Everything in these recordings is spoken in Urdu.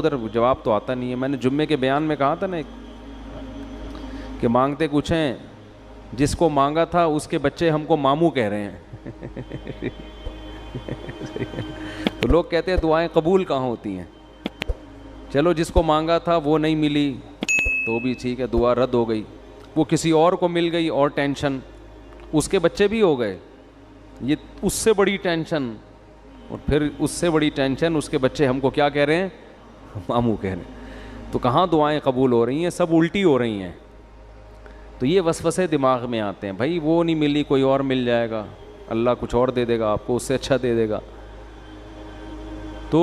ادھر جواب تو آتا نہیں ہے. میں نے جمعے کے بیان میں کہا تھا نا کہ مانگتے کچھ ہیں, جس کو مانگا تھا اس کے بچے ہم کو ماموں کہہ رہے ہیں. تو لوگ کہتے ہیں دعائیں قبول کہاں ہوتی ہیں. چلو جس کو مانگا تھا وہ نہیں ملی تو بھی ٹھیک ہے, دعا رد ہو گئی. وہ کسی اور کو مل گئی اور ٹینشن, اس کے بچے بھی ہو گئے, یہ اس سے بڑی ٹینشن, اور پھر اس سے بڑی ٹینشن اس کے بچے ہم کو کیا کہہ رہے ہیں, ماموں کہہ رہے ہیں. تو کہاں دعائیں قبول ہو رہی ہیں, سب الٹی ہو رہی ہیں. تو یہ وسوسے دماغ میں آتے ہیں, بھائی وہ نہیں ملی کوئی اور مل جائے گا, اللہ کچھ اور دے دے گا آپ کو, اس سے اچھا دے دے گا. تو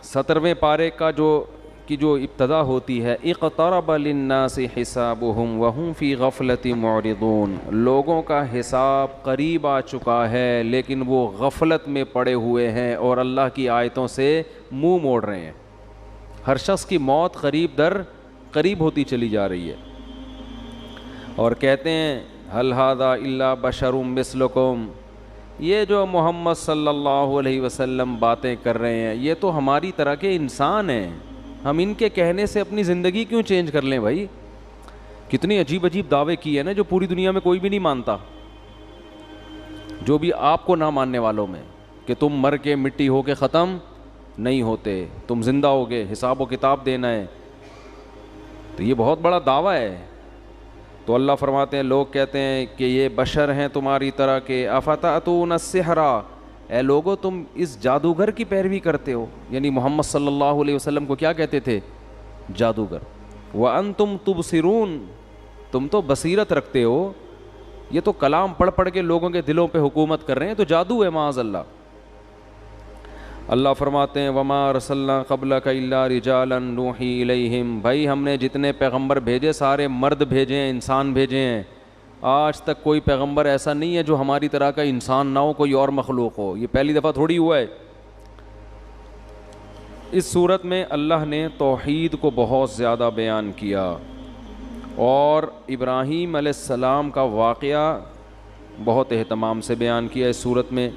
17ویں پارے کا جو ابتدا ہوتی ہے, اقترب للناس حسابهم وهم فی غفلۃ معرضون, لوگوں کا حساب قریب آ چکا ہے لیکن وہ غفلت میں پڑے ہوئے ہیں اور اللہ کی آیتوں سے منہ موڑ رہے ہیں. ہر شخص کی موت قریب در قریب ہوتی چلی جا رہی ہے, اور کہتے ہیں هل هذا الا بشر مثلکم, یہ جو محمد صلی اللہ علیہ وسلم باتیں کر رہے ہیں یہ تو ہماری طرح کے انسان ہیں, ہم ان کے کہنے سے اپنی زندگی کیوں چینج کر لیں بھائی. کتنی عجیب عجیب دعوے کیے نا جو پوری دنیا میں کوئی بھی نہیں مانتا, جو بھی آپ کو نہ ماننے والوں میں, کہ تم مر کے مٹی ہو کے ختم نہیں ہوتے, تم زندہ ہوگے, حساب و کتاب دینا ہے. تو یہ بہت بڑا دعویٰ ہے. تو اللہ فرماتے ہیں لوگ کہتے ہیں کہ یہ بشر ہیں تمہاری طرح کے, افتأتون السحر, اے لوگو تم اس جادوگر کی پیروی کرتے ہو. یعنی محمد صلی اللہ علیہ وسلم کو کیا کہتے تھے, جادوگر. وانتم تبصرون, تم تو بصیرت رکھتے ہو, یہ تو کلام پڑھ پڑھ کے لوگوں کے دلوں پہ حکومت کر رہے ہیں, تو جادو ہے معاذ اللہ. اللہ فرماتے ہیں وما ارسلنا قبلک الا رجالا نوحی الیہم, بھائی ہم نے جتنے پیغمبر بھیجے سارے مرد بھیجے ہیں, انسان بھیجے ہیں. آج تک کوئی پیغمبر ایسا نہیں ہے جو ہماری طرح کا انسان نہ ہو, کوئی اور مخلوق ہو. یہ پہلی دفعہ تھوڑی ہوا ہے. اس صورت میں اللہ نے توحید کو بہت زیادہ بیان کیا, اور ابراہیم علیہ السلام کا واقعہ بہت اہتمام سے بیان کیا اس صورت میں.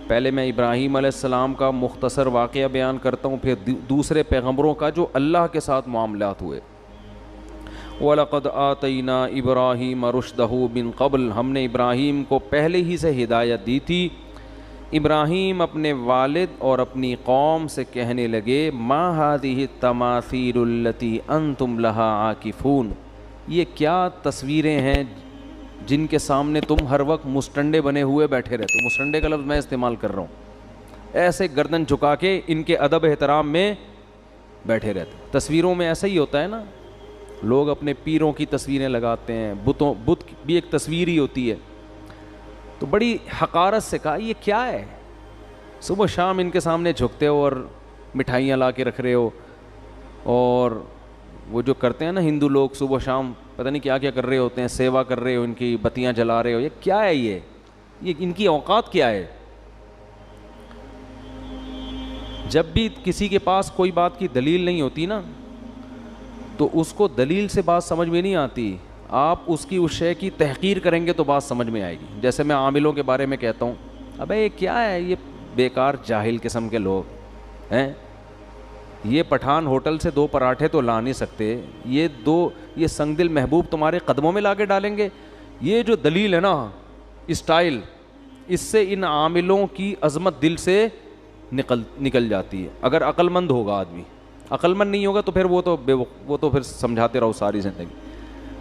پہلے میں ابراہیم علیہ السلام کا مختصر واقعہ بیان کرتا ہوں, پھر دوسرے پیغمبروں کا جو اللہ کے ساتھ معاملات ہوئے. وَلَقَدْ آتَيْنَا إِبْرَاهِيمَ رُشْدَهُ مِن قَبْلُ, ہم نے ابراہیم کو پہلے ہی سے ہدایت دی تھی. ابراہیم اپنے والد اور اپنی قوم سے کہنے لگے مَا هَذِهِ التَّمَاثِيلُ الَّتِي أَنْتُمْ لَهَا عَاكِفُونَ, یہ کیا تصویریں ہیں جن کے سامنے تم ہر وقت مسٹنڈے بنے ہوئے بیٹھے رہتے ہو. مسٹنڈے کا لفظ میں استعمال کر رہا ہوں, ایسے گردن جھکا کے ان کے ادب احترام میں بیٹھے رہتے. تصویروں میں ایسا ہی ہوتا ہے نا, لوگ اپنے پیروں کی تصویریں لگاتے ہیں, بت بھی ایک تصویر ہی ہوتی ہے. تو بڑی حقارت سے کہا یہ کیا ہے, صبح شام ان کے سامنے جھکتے ہو اور مٹھائیاں لا کے رکھ رہے ہو, اور وہ جو کرتے ہیں نا ہندو لوگ صبح شام پتہ نہیں کیا کیا کر رہے ہوتے ہیں, سیوا کر رہے ہو, ان کی بتیاں جلا رہے ہو, یہ کیا ہے, یہ ان کی اوقات کیا ہے. جب بھی کسی کے پاس کوئی بات کی دلیل نہیں ہوتی نا تو اس کو دلیل سے بات سمجھ میں نہیں آتی, آپ اس کی اس شے کی تحقیر کریں گے تو بات سمجھ میں آئے گی. جیسے میں عاملوں کے بارے میں کہتا ہوں, ابے یہ کیا ہے, یہ بیکار جاہل قسم کے لوگ ہیں, یہ پٹھان ہوٹل سے 2 پراٹھے تو لا نہیں سکتے, یہ سنگ دل محبوب تمہارے قدموں میں لا کے ڈالیں گے. یہ جو دلیل ہے نا, اسٹائل, اس سے ان عاملوں کی عظمت دل سے نکل جاتی ہے. اگر عقل مند ہوگا آدمی, عقل مند نہیں ہوگا تو پھر وہ تو پھر سمجھاتے رہو ساری زندگی.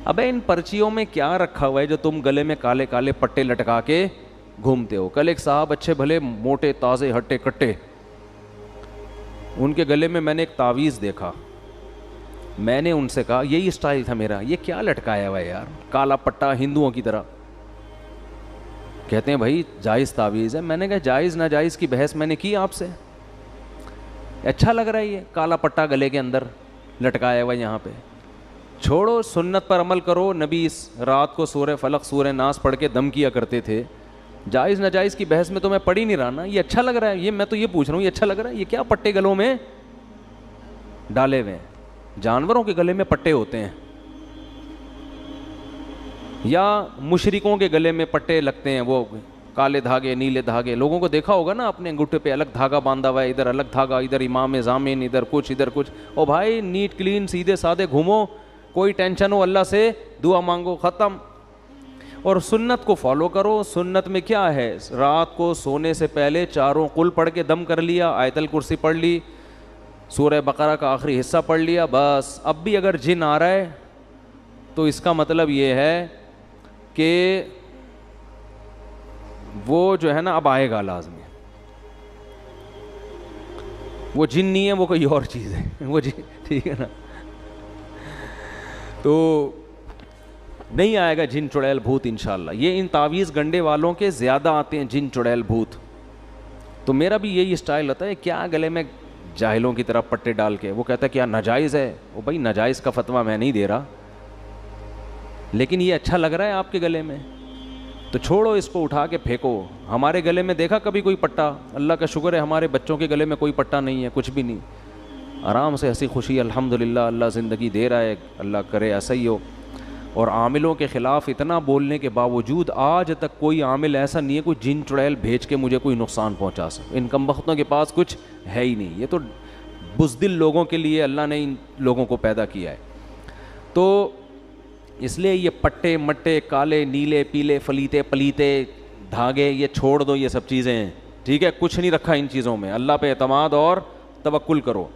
ابے ان پرچیوں میں کیا رکھا ہوا ہے جو تم گلے میں کالے کالے پٹے لٹکا کے گھومتے ہو. کل ایک صاحب اچھے بھلے موٹے تازے ہٹے کٹے, ان کے گلے میں نے ایک تعویذ دیکھا. میں نے ان سے کہا یہی اسٹائل تھا میرا, یہ کیا لٹکایا ہوا ہے یار, کالا پٹا ہندوؤں کی طرح. کہتے ہیں بھائی جائز تعویذ ہے. میں نے کہا جائز ناجائز کی بحث میں نے کی آپ سے, اچھا لگ رہا ہے یہ کالا پٹا گلے کے اندر لٹکایا ہوا یہاں پہ. چھوڑو, سنت پر عمل کرو. نبی اس رات کو سورہ فلق سورہ ناس پڑھ کے دم کیا کرتے تھے. جائز ناجائز کی بحث میں تو میں پڑھ ہی نہیں رہا نا. یہ اچھا لگ رہا ہے, یہ میں تو یہ پوچھ رہا ہوں, یہ اچھا لگ رہا ہے, یہ کیا پٹے گلوں میں ڈالے ہوئے ہیں. جانوروں کے گلے میں پٹے ہوتے ہیں یا مشرکوں کے گلے میں پٹے لگتے ہیں, وہ کالے دھاگے نیلے دھاگے. لوگوں کو دیکھا ہوگا نا اپنے انگوٹھے پہ الگ دھاگا باندھا ہوا ہے, ادھر الگ دھاگا, ادھر امام ضامن, ادھر کچھ ادھر کچھ. او بھائی نیٹ کلین سیدھے سادے گھومو, کوئی ٹینشن ہو اللہ سے دعا مانگو, ختم. اور سنت کو فالو کرو. سنت میں کیا ہے, رات کو سونے سے پہلے چاروں قل پڑھ کے دم کر لیا, آیت الکرسی پڑھ لی, سورہ بقرہ کا آخری حصہ پڑھ لیا, بس. اب بھی اگر جن آ رہا ہے تو اس کا مطلب یہ ہے کہ وہ جو ہے نا اب آئے گا لازمی. وہ جن نہیں ہے, وہ کوئی اور چیز ہے, وہ جن, ٹھیک ہے نا. تو نہیں آئے گا جن چڑیل بھوت انشاءاللہ. یہ ان تعویذ گنڈے والوں کے زیادہ آتے ہیں جن چڑیل بھوت. تو میرا بھی یہی اسٹائل ہوتا ہے, کیا گلے میں جاہلوں کی طرح پٹے ڈال کے, وہ کہتا ہے کیا ناجائز ہے. وہ بھائی ناجائز کا فتویٰ میں نہیں دے رہا, لیکن یہ اچھا لگ رہا ہے آپ کے گلے میں تو چھوڑو, اس کو اٹھا کے پھینکو. ہمارے گلے میں دیکھا کبھی کوئی پٹا؟ اللہ کا شکر ہے ہمارے بچوں کے گلے میں کوئی پٹا نہیں ہے, کچھ بھی نہیں, آرام سے ہنسی خوشی الحمدللہ. اللہ زندگی دے رہا ہے, اللہ کرے ایسا ہی ہو. اور عاملوں کے خلاف اتنا بولنے کے باوجود آج تک کوئی عامل ایسا نہیں ہے کوئی جن چڑیل بھیج کے مجھے کوئی نقصان پہنچا سکے. ان کم بختوں کے پاس کچھ ہے ہی نہیں. یہ تو بزدل لوگوں کے لیے اللہ نے ان لوگوں کو پیدا کیا ہے. تو اس لیے یہ پٹے مٹے کالے نیلے پیلے فلیتے پلیتے دھاگے یہ چھوڑ دو, یہ سب چیزیں ہیں, ٹھیک ہے, کچھ نہیں رکھا ان چیزوں میں. اللہ پہ اعتماد اور توکل کرو.